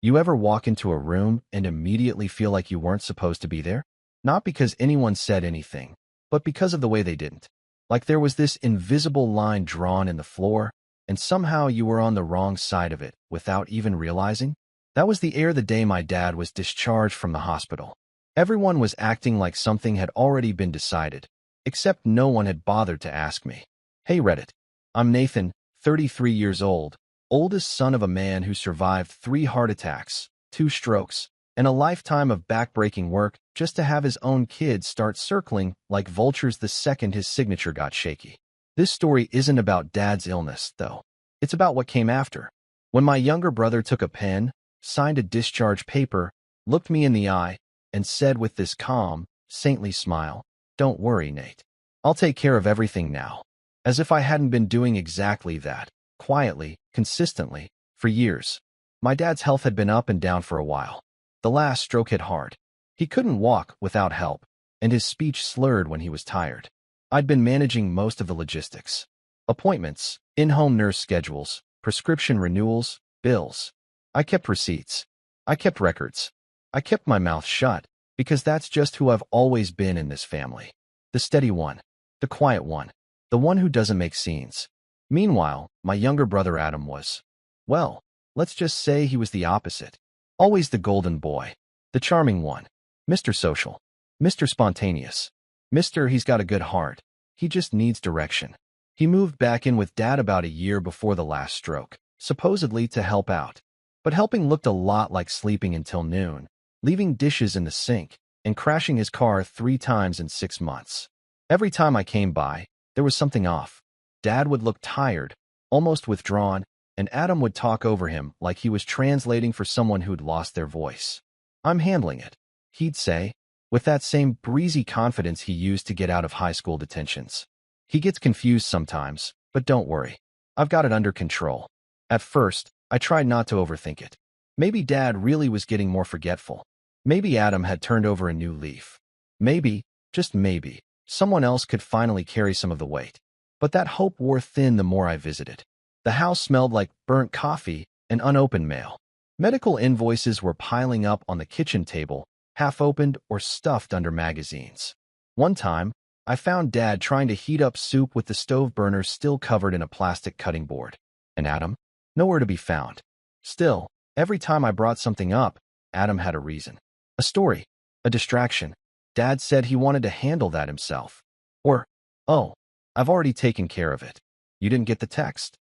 You ever walk into a room and immediately feel like you weren't supposed to be there? Not because anyone said anything, but because of the way they didn't. Like there was this invisible line drawn in the floor, and somehow you were on the wrong side of it without even realizing? That was the air the day my dad was discharged from the hospital. Everyone was acting like something had already been decided, except no one had bothered to ask me. Hey Reddit, I'm Nathan, 33 years old, oldest son of a man who survived 3 heart attacks, 2 strokes, and a lifetime of backbreaking work just to have his own kids start circling like vultures the second his signature got shaky. This story isn't about Dad's illness, though. It's about what came after. When my younger brother took a pen, signed a discharge paper, looked me in the eye, and said with this calm, saintly smile, "Don't worry, Nate. I'll take care of everything now." As if I hadn't been doing exactly that, quietly, consistently, for years. My dad's health had been up and down for a while. The last stroke hit hard. He couldn't walk without help, and his speech slurred when he was tired. I'd been managing most of the logistics. Appointments, in-home nurse schedules, prescription renewals, bills. I kept receipts. I kept records. I kept my mouth shut, because that's just who I've always been in this family. The steady one. The quiet one. The one who doesn't make scenes. Meanwhile, my younger brother Adam was, well, let's just say he was the opposite. Always the golden boy. The charming one. Mr. Social. Mr. Spontaneous. Mr. He's got a good heart. He just needs direction. He moved back in with Dad about a year before the last stroke, supposedly to help out. But helping looked a lot like sleeping until noon, leaving dishes in the sink, and crashing his car 3 times in 6 months. Every time I came by, there was something off. Dad would look tired, almost withdrawn, and Adam would talk over him like he was translating for someone who'd lost their voice. "I'm handling it," he'd say, with that same breezy confidence he used to get out of high school detentions. "He gets confused sometimes, but don't worry. I've got it under control." At first, I tried not to overthink it. Maybe Dad really was getting more forgetful. Maybe Adam had turned over a new leaf. Maybe, just maybe, someone else could finally carry some of the weight. But that hope wore thin the more I visited. The house smelled like burnt coffee and unopened mail. Medical invoices were piling up on the kitchen table, half-opened or stuffed under magazines. One time, I found Dad trying to heat up soup with the stove burner still covered in a plastic cutting board. And Adam? Nowhere to be found. Still, every time I brought something up, Adam had a reason. A story. A distraction. Dad said he wanted to handle that himself. Or, "Oh, I've already taken care of it. You didn't get the text."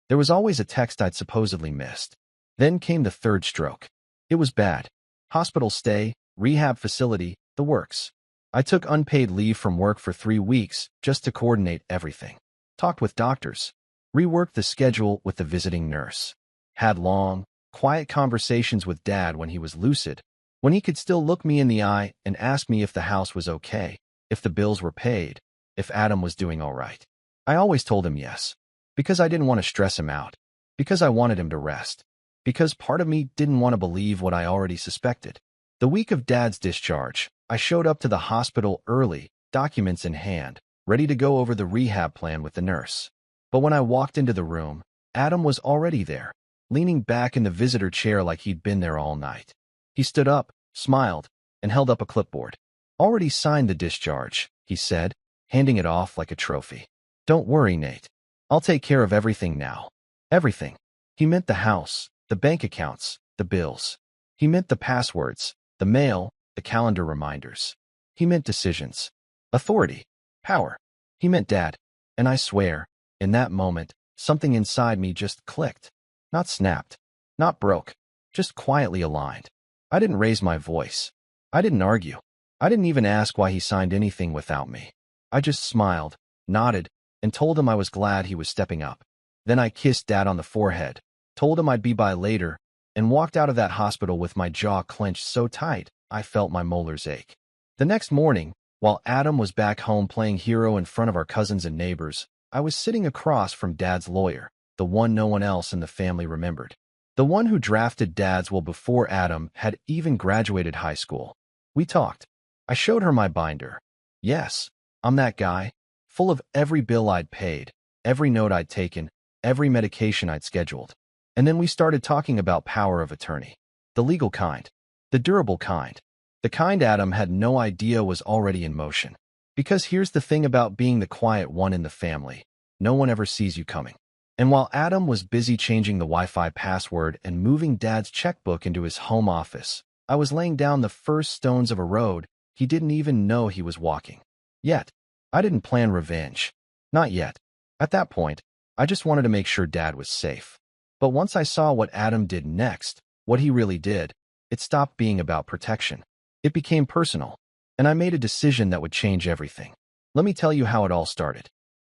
There was always a text I'd supposedly missed. Then came the 3rd stroke. It was bad. Hospital stay, rehab facility, the works. I took unpaid leave from work for 3 weeks just to coordinate everything. Talked with doctors. Reworked the schedule with the visiting nurse. Had long, quiet conversations with Dad when he was lucid, when he could still look me in the eye and ask me if the house was okay, if the bills were paid, if Adam was doing all right. I always told him yes, because I didn't want to stress him out, because I wanted him to rest, because part of me didn't want to believe what I already suspected. The week of Dad's discharge, I showed up to the hospital early, documents in hand, ready to go over the rehab plan with the nurse. But when I walked into the room, Adam was already there, leaning back in the visitor chair like he'd been there all night. He stood up, smiled, and held up a clipboard. "Already signed the discharge," he said, handing it off like a trophy. "Don't worry, Nate. I'll take care of everything now." Everything. He meant the house, the bank accounts, the bills. He meant the passwords, the mail, the calendar reminders. He meant decisions. Authority. Power. He meant Dad. And I swear, in that moment, something inside me just clicked. Not snapped. Not broke. Just quietly aligned. I didn't raise my voice. I didn't argue. I didn't even ask why he signed anything without me. I just smiled, nodded, and told him I was glad he was stepping up. Then I kissed Dad on the forehead, told him I'd be by later, and walked out of that hospital with my jaw clenched so tight I felt my molars ache. The next morning, while Adam was back home playing hero in front of our cousins and neighbors, I was sitting across from Dad's lawyer, the one no one else in the family remembered. The one who drafted Dad's will before Adam had even graduated high school. We talked. I showed her my binder. Yes, I'm that guy, full of every bill I'd paid, every note I'd taken, every medication I'd scheduled. And then we started talking about power of attorney. The legal kind. The durable kind. The kind Adam had no idea was already in motion. Because here's the thing about being the quiet one in the family. No one ever sees you coming. And while Adam was busy changing the Wi-Fi password and moving Dad's checkbook into his home office, I was laying down the first stones of a road he didn't even know he was walking. Yet, I didn't plan revenge. Not yet. At that point, I just wanted to make sure Dad was safe. But once I saw what Adam did next, what he really did, it stopped being about protection. It became personal, and I made a decision that would change everything. Let me tell you how it all started.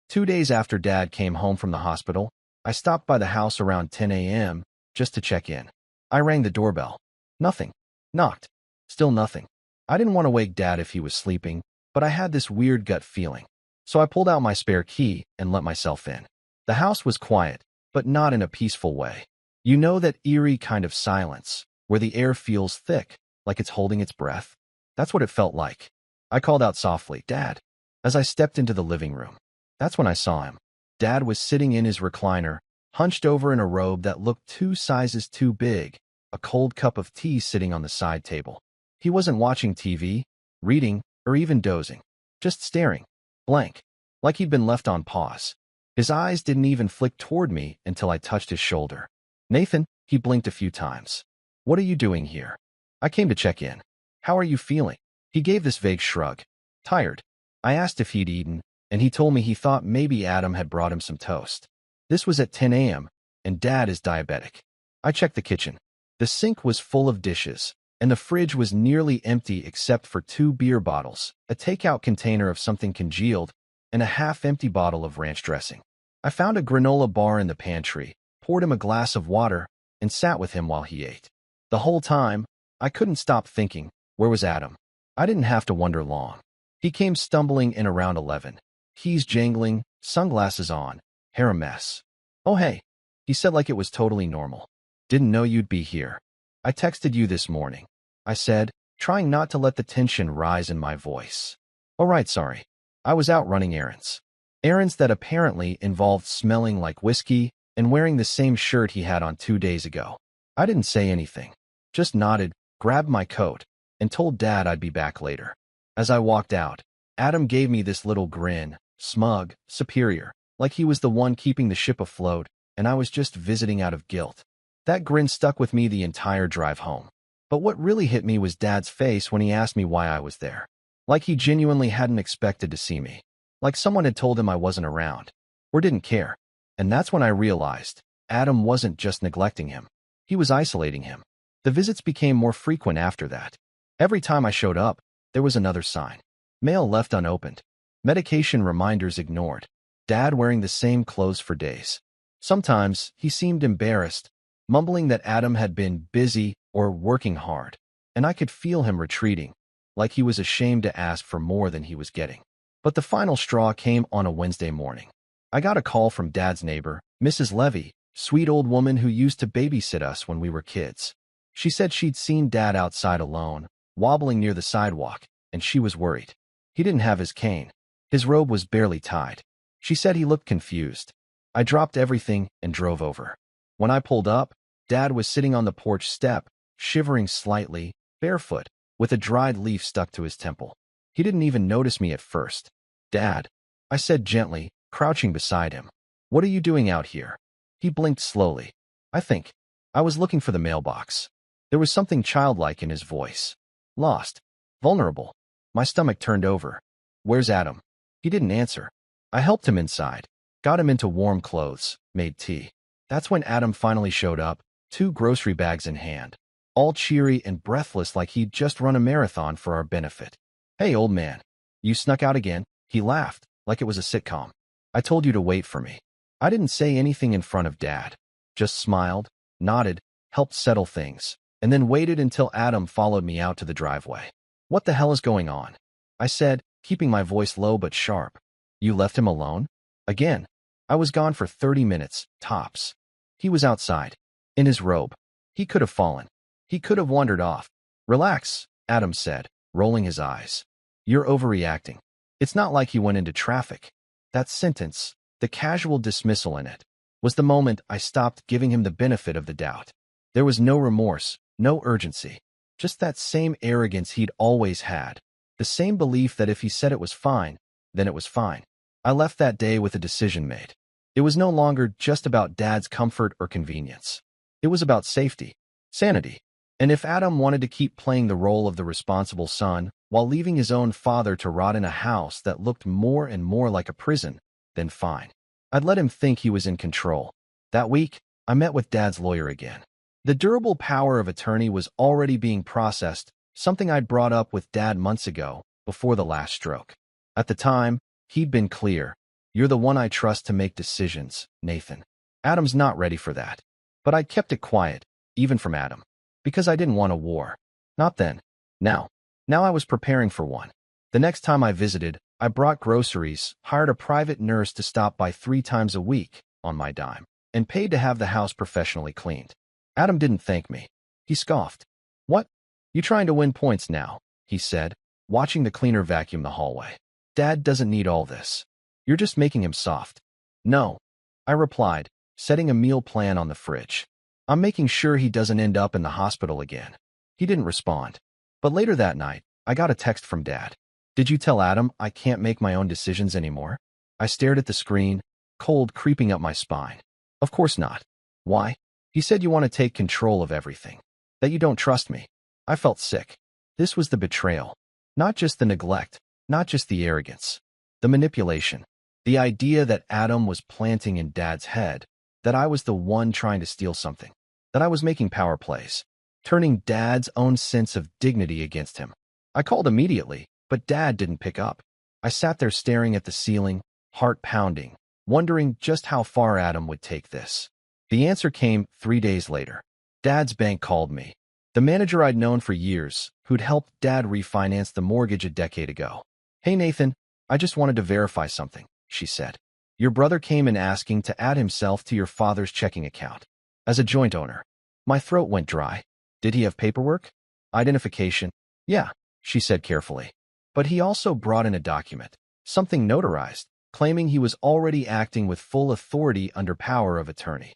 2 days after Dad came home from the hospital, I stopped by the house around 10 a.m. just to check in. I rang the doorbell. Nothing. Knocked. Still nothing. I didn't want to wake Dad if he was sleeping, but I had this weird gut feeling. So I pulled out my spare key and let myself in. The house was quiet, but not in a peaceful way. You know that eerie kind of silence, where the air feels thick, like it's holding its breath? That's what it felt like. I called out softly, "Dad," as I stepped into the living room. That's when I saw him. Dad was sitting in his recliner, hunched over in a robe that looked 2 sizes too big, a cold cup of tea sitting on the side table. He wasn't watching TV, reading, or even dozing. Just staring. Blank. Like he'd been left on pause. His eyes didn't even flick toward me until I touched his shoulder. "Nathan," he blinked a few times. "What are you doing here?" "I came to check in." "How are you feeling?" He gave this vague shrug. "Tired." I asked if he'd eaten, and he told me he thought maybe Adam had brought him some toast. This was at 10 a.m., and Dad is diabetic. I checked the kitchen. The sink was full of dishes, and the fridge was nearly empty except for 2 beer bottles, a takeout container of something congealed, and a half-empty bottle of ranch dressing. I found a granola bar in the pantry, poured him a glass of water, and sat with him while he ate. The whole time, I couldn't stop thinking, where was Adam? I didn't have to wonder long. He came stumbling in around 11. Keys jangling, sunglasses on, hair a mess. "Oh hey," he said like it was totally normal. "Didn't know you'd be here. I texted you this morning," I said, trying not to let the tension rise in my voice. "Oh right, sorry. I was out running errands." Errands that apparently involved smelling like whiskey and wearing the same shirt he had on 2 days ago. I didn't say anything, just nodded, grabbed my coat, and told Dad I'd be back later. As I walked out, Adam gave me this little grin, smug, superior, like he was the one keeping the ship afloat, and I was just visiting out of guilt. That grin stuck with me the entire drive home. But what really hit me was Dad's face when he asked me why I was there. Like he genuinely hadn't expected to see me. Like someone had told him I wasn't around, or didn't care. And that's when I realized Adam wasn't just neglecting him. He was isolating him. The visits became more frequent after that. Every time I showed up, there was another sign. Mail left unopened. Medication reminders ignored. Dad wearing the same clothes for days. Sometimes he seemed embarrassed, mumbling that Adam had been busy or working hard, and I could feel him retreating, like he was ashamed to ask for more than he was getting. But the final straw came on a Wednesday morning. I got a call from Dad's neighbor, Mrs. Levy, sweet old woman who used to babysit us when we were kids. She said she'd seen Dad outside alone, wobbling near the sidewalk, and she was worried. He didn't have his cane. His robe was barely tied. She said he looked confused. I dropped everything and drove over. When I pulled up, Dad was sitting on the porch step, shivering slightly, barefoot, with a dried leaf stuck to his temple. He didn't even notice me at first. "Dad," I said gently, crouching beside him. "What are you doing out here?" He blinked slowly. I think I was looking for the mailbox. There was something childlike in his voice. Lost. Vulnerable. My stomach turned over. "Where's Adam?" He didn't answer. I helped him inside, got him into warm clothes, made tea. That's when Adam finally showed up, 2 grocery bags in hand, all cheery and breathless like he'd just run a marathon for our benefit. "Hey, old man, you snuck out again?" He laughed, like it was a sitcom. "I told you to wait for me." I didn't say anything in front of Dad, just smiled, nodded, helped settle things, and then waited until Adam followed me out to the driveway. "What the hell is going on?" I said, keeping my voice low but sharp. "You left him alone?" Again. I was gone for 30 minutes, tops. He was outside, in his robe. He could have fallen. He could have wandered off. "Relax," Adam said, rolling his eyes. "You're overreacting. It's not like he went into traffic." That sentence, the casual dismissal in it, was the moment I stopped giving him the benefit of the doubt. There was no remorse, No urgency. Just that same arrogance he'd always had. The same belief that if he said it was fine, then it was fine. I left that day with a decision made. It was no longer just about Dad's comfort or convenience. It was about safety, sanity. And if Adam wanted to keep playing the role of the responsible son while leaving his own father to rot in a house that looked more and more like a prison, then fine. I'd let him think he was in control. That week, I met with Dad's lawyer again. The durable power of attorney was already being processed, something I'd brought up with Dad months ago, before the last stroke. At the time, he'd been clear. You're the one I trust to make decisions, Nathan. Adam's not ready for that. But I'd kept it quiet, even from Adam. Because I didn't want a war. Not then. Now. Now I was preparing for one. The next time I visited, I brought groceries, hired a private nurse to stop by 3 times a week, on my dime, and paid to have the house professionally cleaned. Adam didn't thank me. He scoffed. What? You trying to win points now, he said, watching the cleaner vacuum the hallway. Dad doesn't need all this. You're just making him soft. No, I replied, setting a meal plan on the fridge. I'm making sure he doesn't end up in the hospital again. He didn't respond. But later that night, I got a text from Dad. Did you tell Adam I can't make my own decisions anymore? I stared at the screen, cold creeping up my spine. Of course not. Why? He said you want to take control of everything. That you don't trust me. I felt sick. This was the betrayal. Not just the neglect, not just the arrogance. The manipulation. The idea that Adam was planting in Dad's head, that I was the one trying to steal something, that I was making power plays, turning Dad's own sense of dignity against him. I called immediately, but Dad didn't pick up. I sat there staring at the ceiling, heart pounding, wondering just how far Adam would take this. The answer came 3 days later. Dad's bank called me. The manager I'd known for years, who'd helped Dad refinance the mortgage a decade ago. Hey Nathan, I just wanted to verify something, she said. Your brother came in asking to add himself to your father's checking account. As a joint owner. My throat went dry. Did he have paperwork? Identification? Yeah, she said carefully. But he also brought in a document, something notarized, claiming he was already acting with full authority under power of attorney.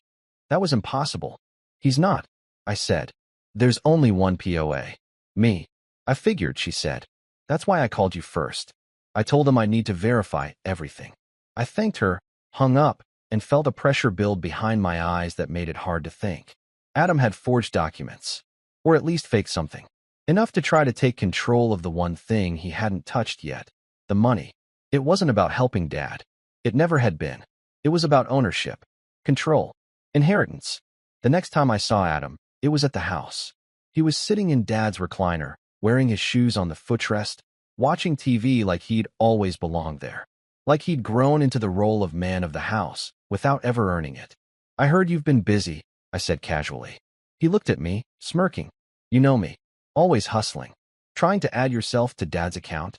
That was impossible. He's not, I said. There's only one POA. Me. I figured, she said. That's why I called you first. I told him I need to verify everything. I thanked her, hung up, and felt a pressure build behind my eyes that made it hard to think. Adam had forged documents. Or at least faked something. Enough to try to take control of the one thing he hadn't touched yet. The money. It wasn't about helping Dad. It never had been. It was about ownership. Control. Inheritance. The next time I saw Adam, it was at the house. He was sitting in Dad's recliner, wearing his shoes on the footrest, watching TV like he'd always belonged there. Like he'd grown into the role of man of the house, without ever earning it. I heard you've been busy, I said casually. He looked at me, smirking. You know me. Always hustling. Trying to add yourself to Dad's account?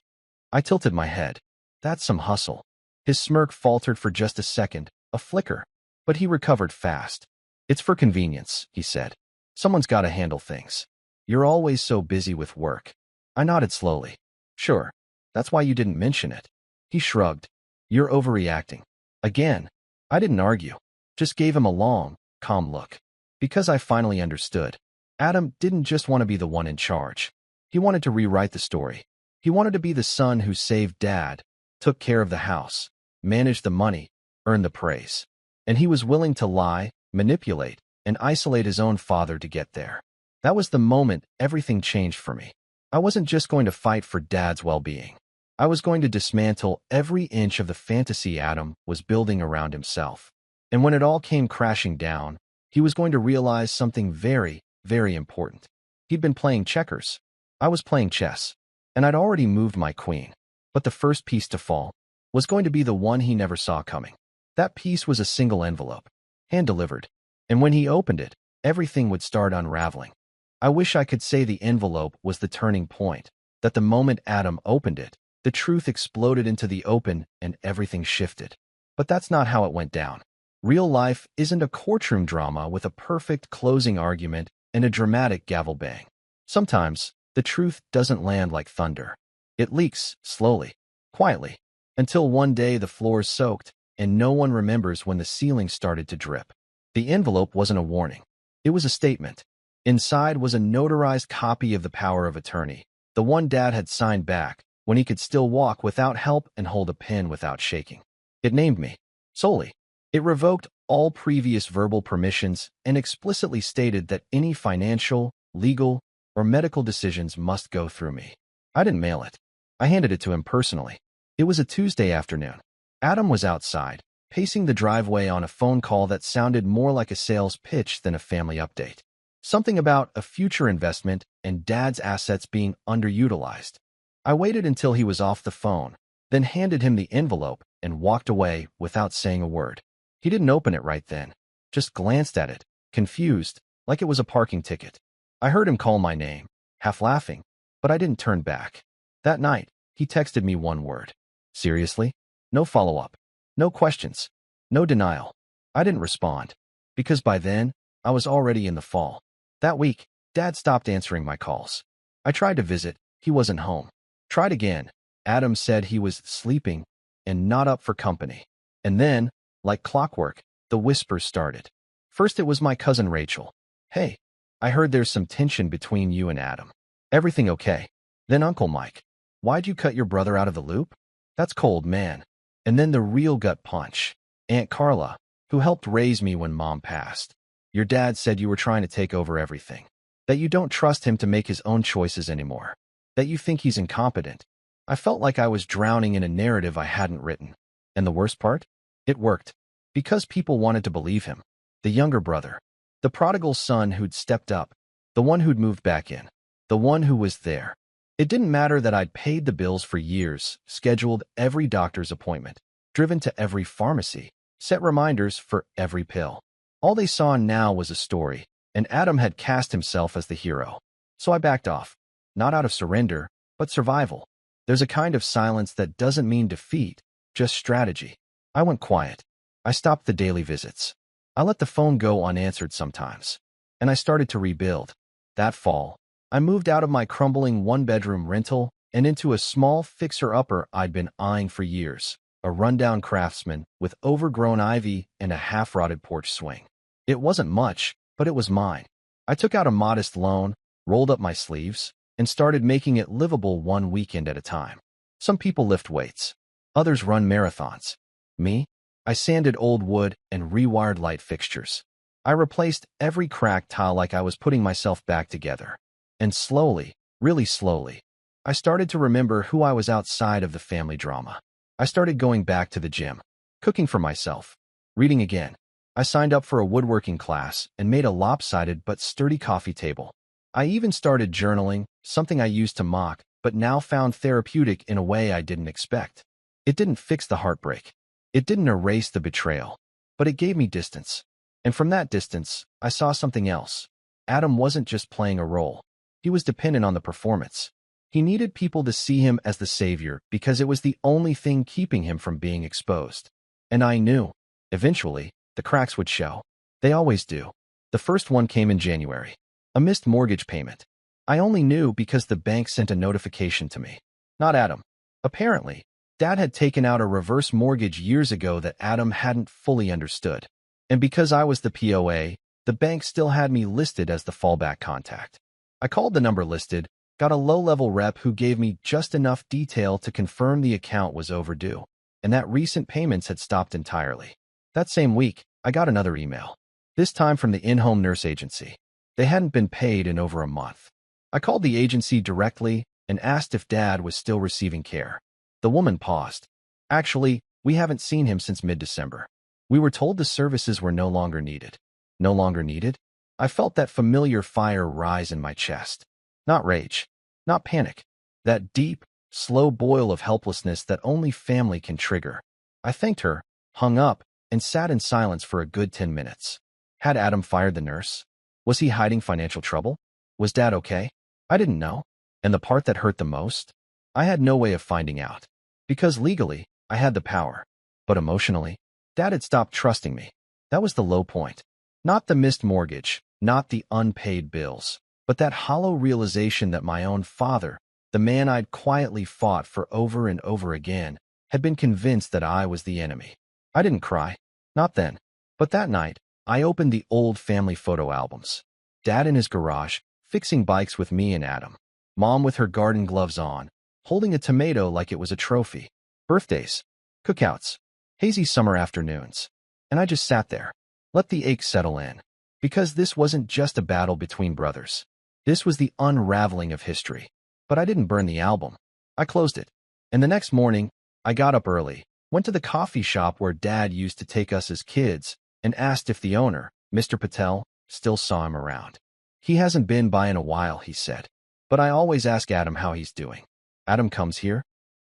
I tilted my head. That's some hustle. His smirk faltered for just a second, a flicker. But he recovered fast. It's for convenience, he said. Someone's got to handle things. You're always so busy with work. I nodded slowly. Sure. That's why you didn't mention it. He shrugged. You're overreacting. Again. I didn't argue. Just gave him a long, calm look. Because I finally understood. Adam didn't just want to be the one in charge. He wanted to rewrite the story. He wanted to be the son who saved Dad, took care of the house, managed the money, earned the praise. And he was willing to lie, manipulate, and isolate his own father to get there. That was the moment everything changed for me. I wasn't just going to fight for Dad's well-being. I was going to dismantle every inch of the fantasy Adam was building around himself. And when it all came crashing down, he was going to realize something very, very important. He'd been playing checkers. I was playing chess. And I'd already moved my queen. But the first piece to fall was going to be the one he never saw coming. That piece was a single envelope, hand-delivered. And when he opened it, everything would start unraveling. I wish I could say the envelope was the turning point, that the moment Adam opened it, the truth exploded into the open and everything shifted. But that's not how it went down. Real life isn't a courtroom drama with a perfect closing argument and a dramatic gavel bang. Sometimes, the truth doesn't land like thunder. It leaks, slowly, quietly, until one day the floor's soaked and no one remembers when the ceiling started to drip. The envelope wasn't a warning. It was a statement. Inside was a notarized copy of the power of attorney, the one Dad had signed back when he could still walk without help and hold a pen without shaking. It named me, solely. It revoked all previous verbal permissions and explicitly stated that any financial, legal, or medical decisions must go through me. I didn't mail it. I handed it to him personally. It was a Tuesday afternoon. Adam was outside, pacing the driveway on a phone call that sounded more like a sales pitch than a family update. Something about a future investment and Dad's assets being underutilized. I waited until he was off the phone, then handed him the envelope and walked away without saying a word. He didn't open it right then, just glanced at it, confused, like it was a parking ticket. I heard him call my name, half laughing, but I didn't turn back. That night, he texted me one word. Seriously? No follow-up. No questions. No denial. I didn't respond, because by then, I was already in the fall. That week, Dad stopped answering my calls. I tried to visit, he wasn't home. Tried again. Adam said he was sleeping and not up for company. And then, like clockwork, the whispers started. First it was my cousin Rachel. Hey, I heard there's some tension between you and Adam. Everything okay? Then Uncle Mike. Why'd you cut your brother out of the loop? That's cold, man. And then the real gut punch. Aunt Carla, who helped raise me when Mom passed. Your dad said you were trying to take over everything. That you don't trust him to make his own choices anymore. That you think he's incompetent. I felt like I was drowning in a narrative I hadn't written. And the worst part? It worked. Because people wanted to believe him. The younger brother. The prodigal son who'd stepped up. The one who'd moved back in. The one who was there. It didn't matter that I'd paid the bills for years, scheduled every doctor's appointment, driven to every pharmacy, set reminders for every pill. All they saw now was a story, and Adam had cast himself as the hero. So I backed off. Not out of surrender, but survival. There's a kind of silence that doesn't mean defeat, just strategy. I went quiet. I stopped the daily visits. I let the phone go unanswered sometimes. And I started to rebuild. That fall, I moved out of my crumbling one-bedroom rental and into a small fixer-upper I'd been eyeing for years, a rundown craftsman with overgrown ivy and a half-rotted porch swing. It wasn't much, but it was mine. I took out a modest loan, rolled up my sleeves, and started making it livable one weekend at a time. Some people lift weights. Others run marathons. Me? I sanded old wood and rewired light fixtures. I replaced every cracked tile like I was putting myself back together. And slowly, really slowly, I started to remember who I was outside of the family drama. I started going back to the gym, cooking for myself, reading again. I signed up for a woodworking class and made a lopsided but sturdy coffee table. I even started journaling, something I used to mock, but now found therapeutic in a way I didn't expect. It didn't fix the heartbreak. It didn't erase the betrayal, but it gave me distance. And from that distance, I saw something else. Adam wasn't just playing a role. He was dependent on the performance. He needed people to see him as the savior because it was the only thing keeping him from being exposed. And I knew, eventually, the cracks would show. They always do. The first one came in January. A missed mortgage payment. I only knew because the bank sent a notification to me. Not Adam. Apparently, Dad had taken out a reverse mortgage years ago that Adam hadn't fully understood. And because I was the POA, the bank still had me listed as the fallback contact. I called the number listed, got a low-level rep who gave me just enough detail to confirm the account was overdue, and that recent payments had stopped entirely. That same week, I got another email, this time from the in-home nurse agency. They hadn't been paid in over a month. I called the agency directly and asked if Dad was still receiving care. The woman paused. Actually, we haven't seen him since mid-December. We were told the services were no longer needed. No longer needed? I felt that familiar fire rise in my chest. Not rage. Not panic. That deep, slow boil of helplessness that only family can trigger. I thanked her, hung up, and sat in silence for a good 10 minutes. Had Adam fired the nurse? Was he hiding financial trouble? Was Dad okay? I didn't know. And the part that hurt the most? I had no way of finding out. Because legally, I had the power. But emotionally, Dad had stopped trusting me. That was the low point. Not the missed mortgage, not the unpaid bills, but that hollow realization that my own father, the man I'd quietly fought for over and over again, had been convinced that I was the enemy. I didn't cry. Not then. But that night, I opened the old family photo albums. Dad in his garage, fixing bikes with me and Adam. Mom with her garden gloves on, holding a tomato like it was a trophy. Birthdays, cookouts, hazy summer afternoons. And I just sat there, let the ache settle in. Because this wasn't just a battle between brothers. This was the unraveling of history. But I didn't burn the album. I closed it. And the next morning, I got up early, went to the coffee shop where Dad used to take us as kids, and asked if the owner, Mr. Patel, still saw him around. He hasn't been by in a while, he said. But I always ask Adam how he's doing. Adam comes here?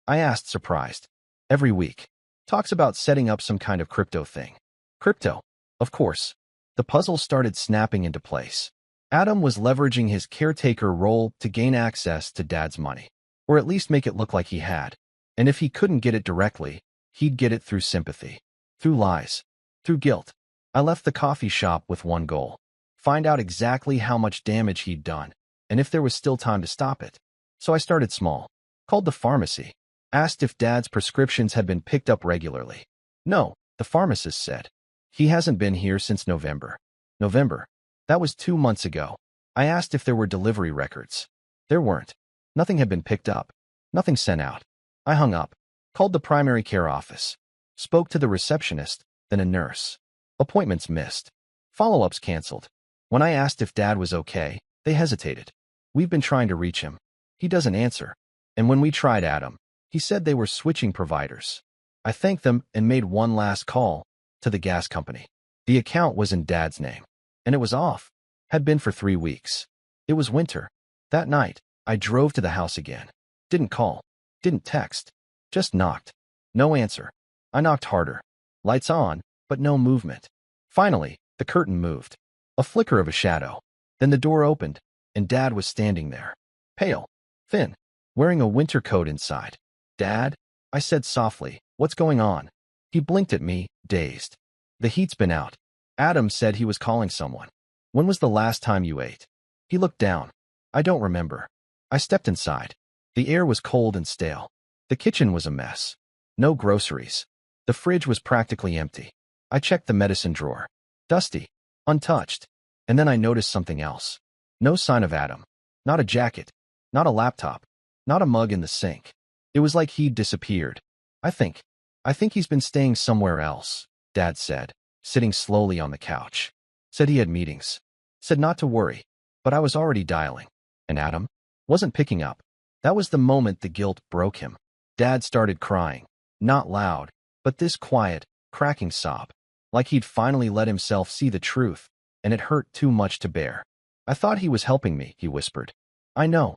I asked, surprised. Every week. Talks about setting up some kind of crypto thing. Crypto, of course. The puzzle started snapping into place. Adam was leveraging his caretaker role to gain access to Dad's money, or at least make it look like he had. And if he couldn't get it directly, he'd get it through sympathy, through lies, through guilt. I left the coffee shop with one goal: find out exactly how much damage he'd done, and if there was still time to stop it. So I started small, called the pharmacy, asked if Dad's prescriptions had been picked up regularly. No, the pharmacist said. He hasn't been here since November. November? That was 2 months ago. I asked if there were delivery records. There weren't. Nothing had been picked up. Nothing sent out. I hung up, called the primary care office, spoke to the receptionist, then a nurse. Appointments missed. Follow-ups canceled. When I asked if Dad was okay, they hesitated. We've been trying to reach him. He doesn't answer. And when we tried Adam, he said they were switching providers. I thanked them and made one last call to the gas company. The account was in Dad's name, and it was off. Had been for 3 weeks. It was winter. That night, I drove to the house again. Didn't call. Didn't text. Just knocked. No answer. I knocked harder. Lights on, but no movement. Finally, the curtain moved. A flicker of a shadow. Then the door opened, and Dad was standing there. Pale. Thin. Wearing a winter coat inside. Dad? I said softly, what's going on? He blinked at me, dazed. The heat's been out. Adam said he was calling someone. When was the last time you ate? He looked down. I don't remember. I stepped inside. The air was cold and stale. The kitchen was a mess. No groceries. The fridge was practically empty. I checked the medicine drawer. Dusty. Untouched. And then I noticed something else. No sign of Adam. Not a jacket. Not a laptop. Not a mug in the sink. It was like he'd disappeared. I think he's been staying somewhere else, Dad said, sitting slowly on the couch. Said he had meetings. Said not to worry. But I was already dialing. And Adam wasn't picking up. That was the moment the guilt broke him. Dad started crying. Not loud, but this quiet, cracking sob. Like he'd finally let himself see the truth, and it hurt too much to bear. I thought he was helping me, he whispered. I know,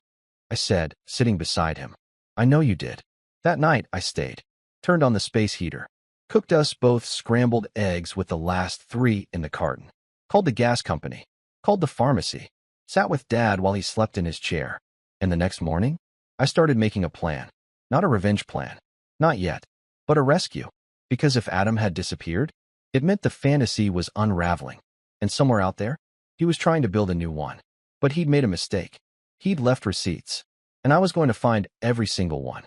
I said, sitting beside him. I know you did. That night, I stayed. Turned on the space heater. Cooked us both scrambled eggs with the last 3 in the carton. Called the gas company. Called the pharmacy. Sat with Dad while he slept in his chair. And the next morning, I started making a plan. Not a revenge plan. Not yet. But a rescue. Because if Adam had disappeared, it meant the fantasy was unraveling. And somewhere out there, he was trying to build a new one. But he'd made a mistake. He'd left receipts. And I was going to find every single one.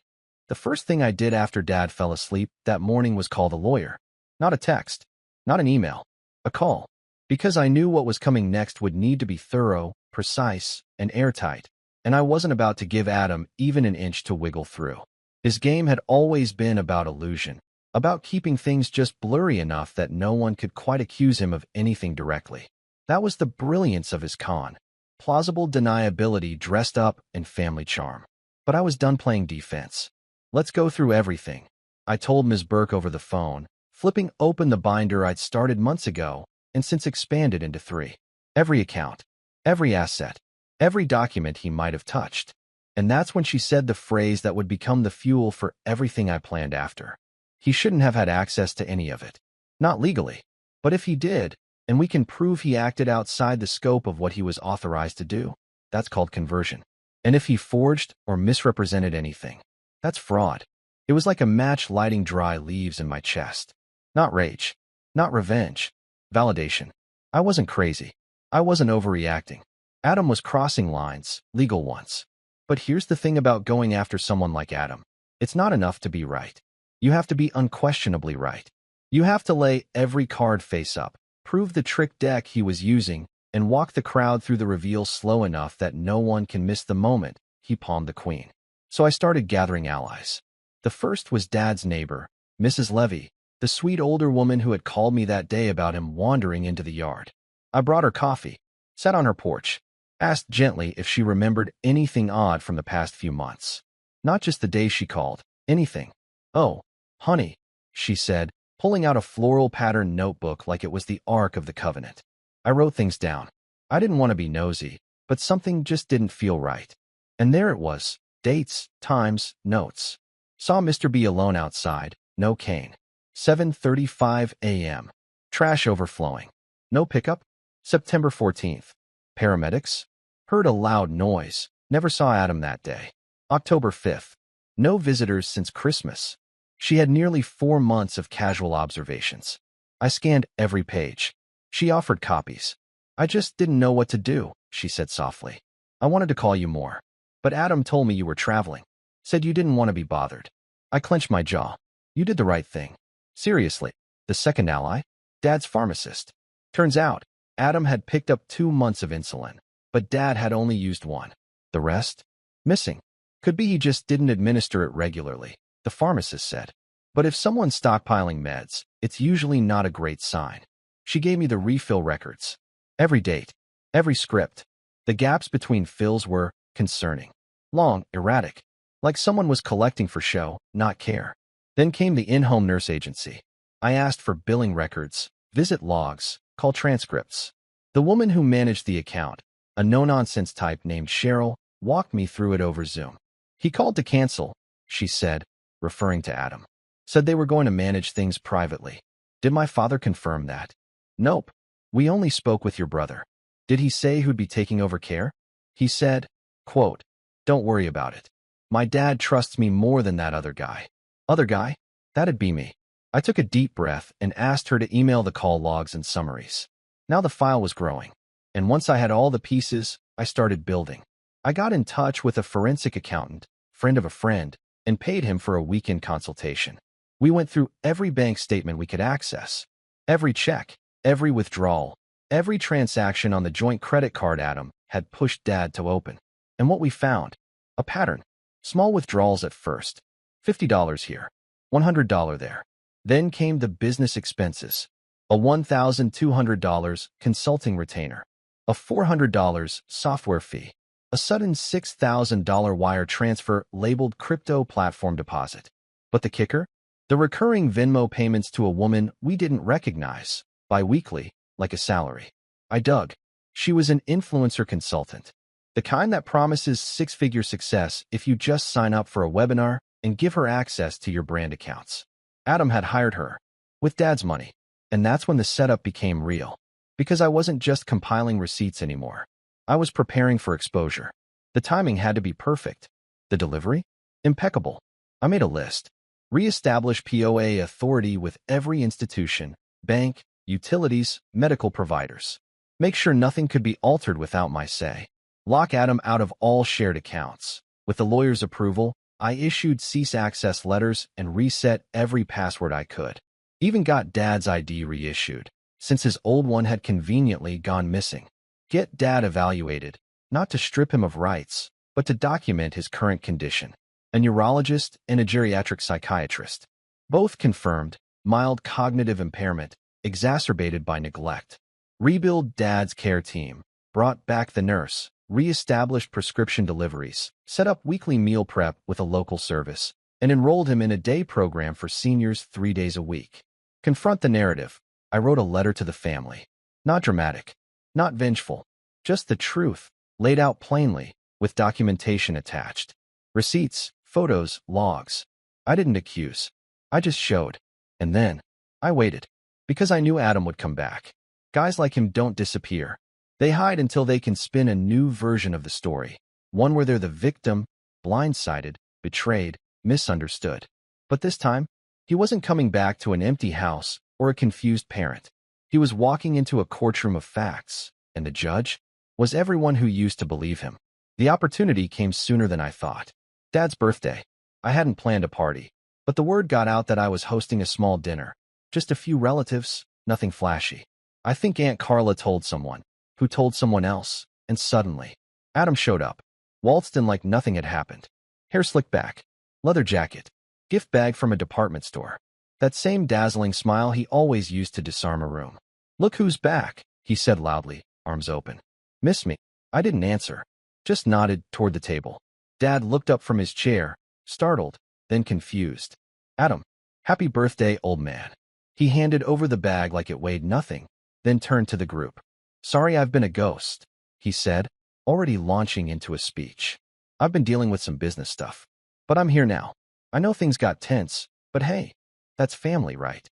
The first thing I did after Dad fell asleep that morning was call the lawyer. Not a text. Not an email. A call. Because I knew what was coming next would need to be thorough, precise, and airtight. And I wasn't about to give Adam even an inch to wiggle through. His game had always been about illusion. About keeping things just blurry enough that no one could quite accuse him of anything directly. That was the brilliance of his con. Plausible deniability dressed up in family charm. But I was done playing defense. Let's go through everything, I told Ms. Burke over the phone, flipping open the binder I'd started months ago and since expanded into 3. Every account, every asset, every document he might have touched. And that's when she said the phrase that would become the fuel for everything I planned after. He shouldn't have had access to any of it. Not legally. But if he did, and we can prove he acted outside the scope of what he was authorized to do, that's called conversion. And if he forged or misrepresented anything, that's fraud. It was like a match lighting dry leaves in my chest. Not rage. Not revenge. Validation. I wasn't crazy. I wasn't overreacting. Adam was crossing lines, legal ones. But here's the thing about going after someone like Adam. It's not enough to be right. You have to be unquestionably right. You have to lay every card face up, prove the trick deck he was using, and walk the crowd through the reveal slow enough that no one can miss the moment he palmed the queen. So I started gathering allies. The first was Dad's neighbor, Mrs. Levy, the sweet older woman who had called me that day about him wandering into the yard. I brought her coffee, sat on her porch, asked gently if she remembered anything odd from the past few months. Not just the day she called, anything. "Oh, honey," she said, pulling out a floral patterned notebook like it was the Ark of the Covenant. I wrote things down. I didn't want to be nosy, but something just didn't feel right. And there it was, dates, times, notes. Saw Mr. B alone outside, no cane. 7:35 a.m. Trash overflowing. No pickup? September 14th. Paramedics? Heard a loud noise. Never saw Adam that day. October 5th. No visitors since Christmas. She had nearly 4 months of casual observations. I scanned every page. She offered copies. "I just didn't know what to do," she said softly. "I wanted to call you more. But Adam told me you were traveling. Said you didn't want to be bothered." I clenched my jaw. "You did the right thing." Seriously, the second ally? Dad's pharmacist. Turns out, Adam had picked up 2 months of insulin, but Dad had only used 1. The rest? Missing. Could be he just didn't administer it regularly, the pharmacist said. But if someone's stockpiling meds, it's usually not a great sign. She gave me the refill records. Every date, every script. The gaps between fills were concerning. Long, erratic. Like someone was collecting for show, not care. Then came the in-home nurse agency. I asked for billing records, visit logs, call transcripts. The woman who managed the account, a no-nonsense type named Cheryl, walked me through it over Zoom. "He called to cancel," she said, referring to Adam. "Said they were going to manage things privately." Did my father confirm that? Nope. "We only spoke with your brother." Did he say who'd be taking over care? He said, quote, "Don't worry about it. My dad trusts me more than that other guy." Other guy? That'd be me. I took a deep breath and asked her to email the call logs and summaries. Now the file was growing. And once I had all the pieces, I started building. I got in touch with a forensic accountant, friend of a friend, and paid him for a weekend consultation. We went through every bank statement we could access, every check, every withdrawal, every transaction on the joint credit card Adam had pushed Dad to open. And what we found? A pattern. Small withdrawals at first. $50 here, $100 there. Then came the business expenses. A $1,200 consulting retainer. A $400 software fee. A sudden $6,000 wire transfer labeled crypto platform deposit. But the kicker? The recurring Venmo payments to a woman we didn't recognize, bi-weekly, like a salary. I dug. She was an influencer consultant. The kind that promises 6-figure success if you just sign up for a webinar and give her access to your brand accounts. Adam had hired her, with Dad's money, and that's when the setup became real. Because I wasn't just compiling receipts anymore. I was preparing for exposure. The timing had to be perfect. The delivery? Impeccable. I made a list. Reestablish POA authority with every institution, bank, utilities, medical providers. Make sure nothing could be altered without my say. Lock Adam out of all shared accounts. With the lawyer's approval, I issued cease access letters and reset every password I could. Even got Dad's ID reissued, since his old one had conveniently gone missing. Get Dad evaluated, not to strip him of rights, but to document his current condition. A neurologist and a geriatric psychiatrist. Both confirmed mild cognitive impairment, exacerbated by neglect. Rebuild Dad's care team, brought back the nurse, re-established prescription deliveries, set up weekly meal prep with a local service, and enrolled him in a day program for seniors 3 days a week. Confront the narrative. I wrote a letter to the family. Not dramatic, not vengeful, just the truth, laid out plainly, with documentation attached. Receipts, photos, logs. I didn't accuse. I just showed. And then, I waited. Because I knew Adam would come back. Guys like him don't disappear. They hide until they can spin a new version of the story. One where they're the victim, blindsided, betrayed, misunderstood. But this time, he wasn't coming back to an empty house or a confused parent. He was walking into a courtroom of facts, and the judge was everyone who used to believe him. The opportunity came sooner than I thought. Dad's birthday. I hadn't planned a party, but the word got out that I was hosting a small dinner. Just a few relatives, nothing flashy. I think Aunt Carla told someone. Who told someone else? And suddenly, Adam showed up, waltzed in like nothing had happened. Hair slicked back, leather jacket, gift bag from a department store. That same dazzling smile he always used to disarm a room. "Look who's back," he said loudly, arms open. "Miss me?" I didn't answer, just nodded toward the table. Dad looked up from his chair, startled, then confused. "Adam, happy birthday, old man." He handed over the bag like it weighed nothing, then turned to the group. "Sorry I've been a ghost," he said, already launching into a speech. "I've been dealing with some business stuff. But I'm here now. I know things got tense, but hey, that's family, right?"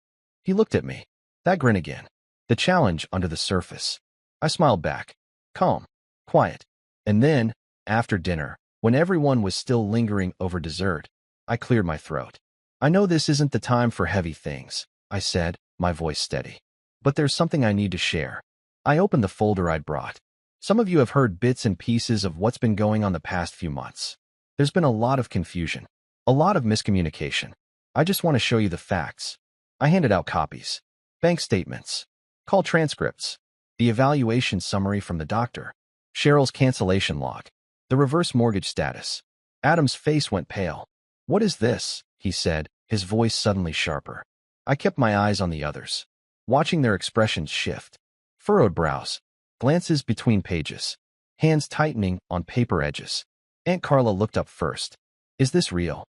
He looked at me. That grin again. The challenge under the surface. I smiled back. Calm. Quiet. And then, after dinner, when everyone was still lingering over dessert, I cleared my throat. "I know this isn't the time for heavy things," I said, my voice steady. "But there's something I need to share." I opened the folder I'd brought. Some of you have heard bits and pieces of what's been going on the past few months. There's been a lot of confusion, a lot of miscommunication. I just want to show you the facts. I handed out copies, bank statements, call transcripts, the evaluation summary from the doctor, Cheryl's cancellation log, the reverse mortgage status. Adam's face went pale. "What is this?" he said, his voice suddenly sharper. I kept my eyes on the others, watching their expressions shift. Furrowed brows, glances between pages, hands tightening on paper edges. Aunt Carla looked up first. "Is this real?"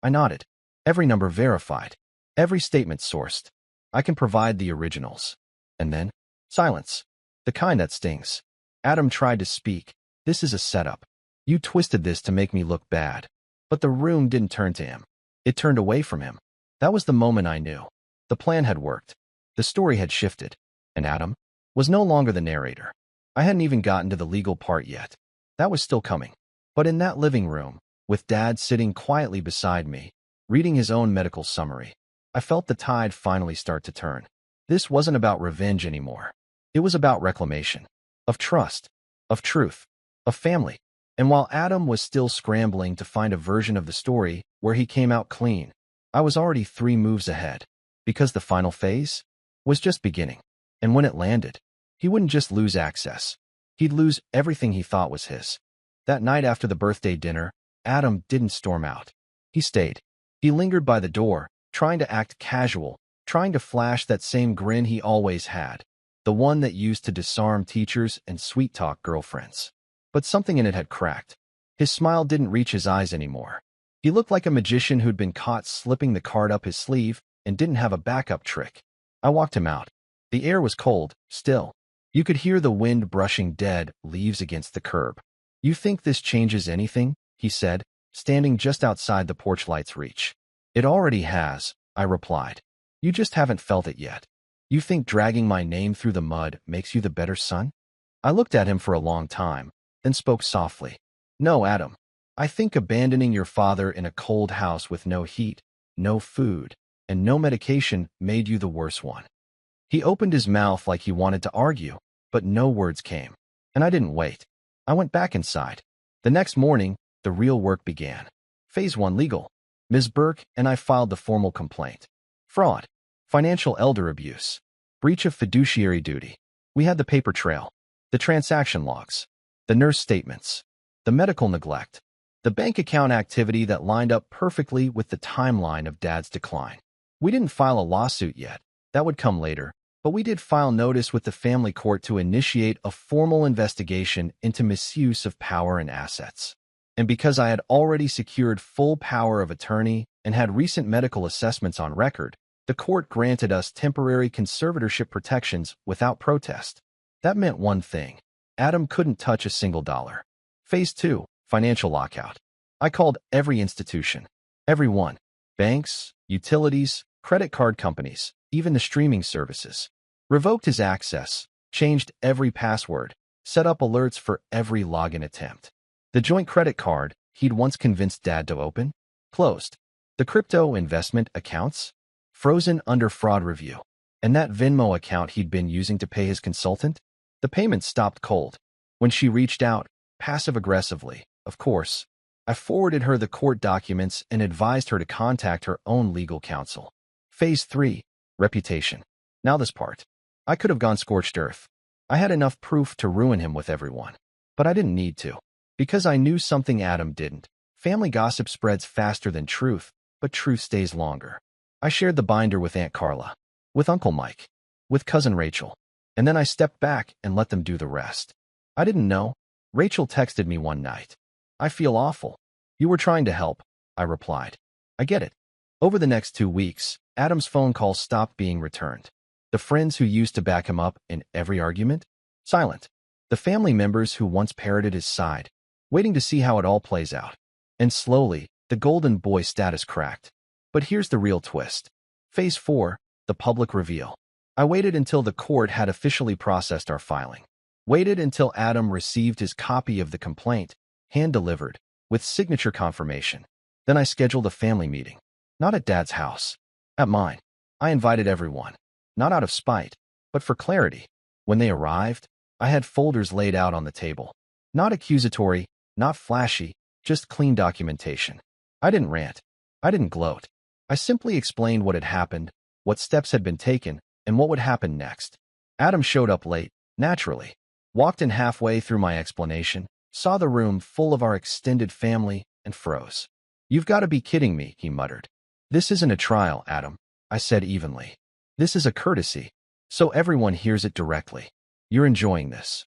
I nodded. "Every number verified. Every statement sourced. I can provide the originals." And then, silence. The kind that stings. Adam tried to speak. "This is a setup. You twisted this to make me look bad." But the room didn't turn to him. It turned away from him. That was the moment I knew. The plan had worked. The story had shifted. And Adam was no longer the narrator. I hadn't even gotten to the legal part yet. That was still coming. But in that living room, with Dad sitting quietly beside me, reading his own medical summary, I felt the tide finally start to turn. This wasn't about revenge anymore. It was about reclamation. Of trust. Of truth. Of family. And while Adam was still scrambling to find a version of the story where he came out clean, I was already 3 moves ahead. Because the final phase was just beginning. And when it landed, he wouldn't just lose access. He'd lose everything he thought was his. That night after the birthday dinner, Adam didn't storm out. He stayed. He lingered by the door, trying to act casual, trying to flash that same grin he always had, the one that used to disarm teachers and sweet-talk girlfriends. But something in it had cracked. His smile didn't reach his eyes anymore. He looked like a magician who'd been caught slipping the card up his sleeve and didn't have a backup trick. I walked him out. The air was cold, still. You could hear the wind brushing dead leaves against the curb. "You think this changes anything?" he said, standing just outside the porch light's reach. "It already has," I replied. "You just haven't felt it yet. You think dragging my name through the mud makes you the better son?" I looked at him for a long time, then spoke softly. "No, Adam. I think abandoning your father in a cold house with no heat, no food, and no medication made you the worse one." He opened his mouth like he wanted to argue, but no words came. And I didn't wait. I went back inside. The next morning, the real work began. Phase 1 legal. Ms. Burke and I filed the formal complaint. Fraud. Financial elder abuse. Breach of fiduciary duty. We had the paper trail. The transaction logs. The nurse statements. The medical neglect. The bank account activity that lined up perfectly with the timeline of Dad's decline. We didn't file a lawsuit yet. That would come later. But we did file notice with the family court to initiate a formal investigation into misuse of power and assets. And because I had already secured full power of attorney and had recent medical assessments on record, the court granted us temporary conservatorship protections without protest. That meant one thing. Adam couldn't touch a single dollar. Phase 2, financial lockout. I called every institution. Everyone. Banks, utilities, credit card companies, even the streaming services. Revoked his access, changed every password, set up alerts for every login attempt. The joint credit card he'd once convinced Dad to open, closed. The crypto investment accounts, frozen under fraud review. And that Venmo account he'd been using to pay his consultant, the payment stopped cold. When she reached out, passive-aggressively, of course, I forwarded her the court documents and advised her to contact her own legal counsel. Phase 3, reputation. Now this part. I could have gone scorched earth. I had enough proof to ruin him with everyone. But I didn't need to. Because I knew something Adam didn't. Family gossip spreads faster than truth, but truth stays longer. I shared the binder with Aunt Carla, with Uncle Mike, with Cousin Rachel, and then I stepped back and let them do the rest. I didn't know. Rachel texted me one night. "I feel awful." "You were trying to help," I replied. "I get it." Over the next 2 weeks, Adam's phone calls stopped being returned. The friends who used to back him up in every argument? Silent. The family members who once parroted his side, waiting to see how it all plays out. And slowly, the golden boy status cracked. But here's the real twist. Phase 4, the public reveal. I waited until the court had officially processed our filing. Waited until Adam received his copy of the complaint, hand-delivered, with signature confirmation. Then I scheduled a family meeting. Not at Dad's house. At mine. I invited everyone. Not out of spite, but for clarity. When they arrived, I had folders laid out on the table. Not accusatory, not flashy, just clean documentation. I didn't rant. I didn't gloat. I simply explained what had happened, what steps had been taken, and what would happen next. Adam showed up late, naturally. Walked in halfway through my explanation, saw the room full of our extended family, and froze. "You've got to be kidding me," he muttered. "This isn't a trial, Adam," I said evenly. "This is a courtesy, so everyone hears it directly. You're enjoying this."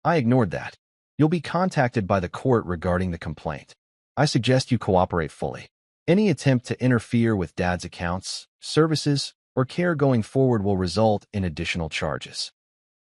I ignored that. "You'll be contacted by the court regarding the complaint. I suggest you cooperate fully. Any attempt to interfere with Dad's accounts, services, or care going forward will result in additional charges."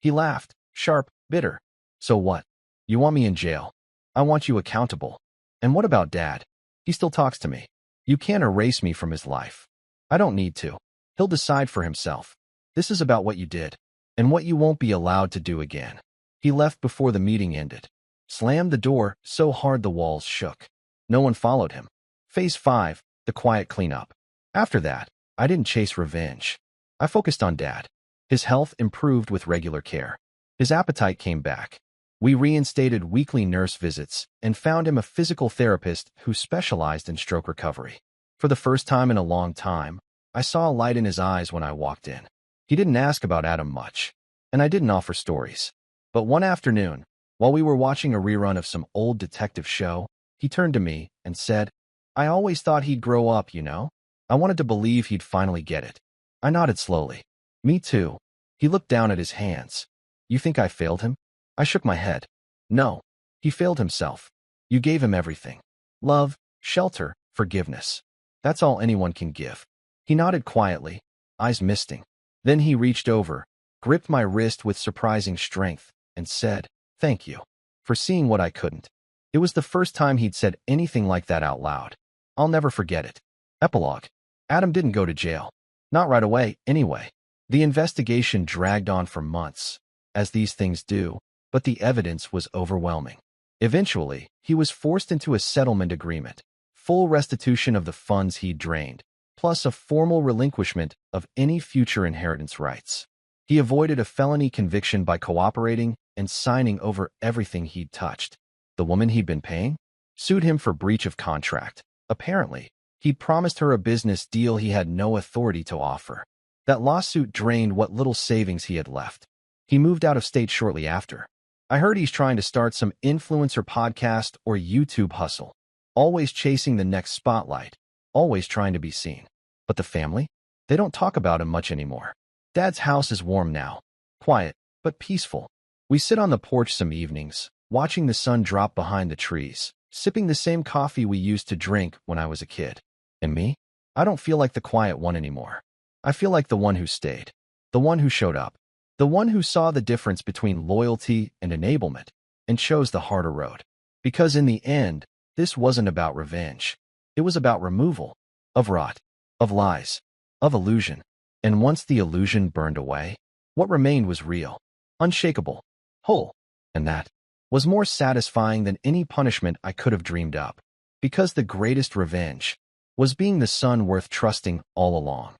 He laughed, sharp, bitter. "So what? You want me in jail? I want you accountable. And what about Dad? He still talks to me. You can't erase me from his life." "I don't need to. He'll decide for himself. This is about what you did, and what you won't be allowed to do again." He left before the meeting ended. Slammed the door so hard the walls shook. No one followed him. Phase 5, the quiet cleanup. After that, I didn't chase revenge. I focused on Dad. His health improved with regular care. His appetite came back. We reinstated weekly nurse visits and found him a physical therapist who specialized in stroke recovery. For the first time in a long time, I saw a light in his eyes when I walked in. He didn't ask about Adam much, and I didn't offer stories. But one afternoon, while we were watching a rerun of some old detective show, he turned to me and said, "I always thought he'd grow up, you know? I wanted to believe he'd finally get it." I nodded slowly. "Me too." He looked down at his hands. "You think I failed him?" I shook my head. "No. He failed himself. You gave him everything. Love, shelter, forgiveness. That's all anyone can give." He nodded quietly, eyes misting. Then he reached over, gripped my wrist with surprising strength, and said, "Thank you. For seeing what I couldn't." It was the first time he'd said anything like that out loud. I'll never forget it. Epilogue. Adam didn't go to jail. Not right away, anyway. The investigation dragged on for months, as these things do, but the evidence was overwhelming. Eventually, he was forced into a settlement agreement, full restitution of the funds he'd drained, plus a formal relinquishment of any future inheritance rights. He avoided a felony conviction by cooperating and signing over everything he'd touched. The woman he'd been paying sued him for breach of contract. Apparently, he'd promised her a business deal he had no authority to offer. That lawsuit drained what little savings he had left. He moved out of state shortly after. I heard he's trying to start some influencer podcast or YouTube hustle, always chasing the next spotlight, always trying to be seen. But the family? They don't talk about him much anymore. Dad's house is warm now, quiet, but peaceful. We sit on the porch some evenings, watching the sun drop behind the trees, sipping the same coffee we used to drink when I was a kid. And me? I don't feel like the quiet one anymore. I feel like the one who stayed, the one who showed up, the one who saw the difference between loyalty and enablement and chose the harder road. Because in the end, this wasn't about revenge. It was about removal of rot, of lies, of illusion. And once the illusion burned away, what remained was real, unshakable, whole. And that was more satisfying than any punishment I could have dreamed up. Because the greatest revenge was being the son worth trusting all along.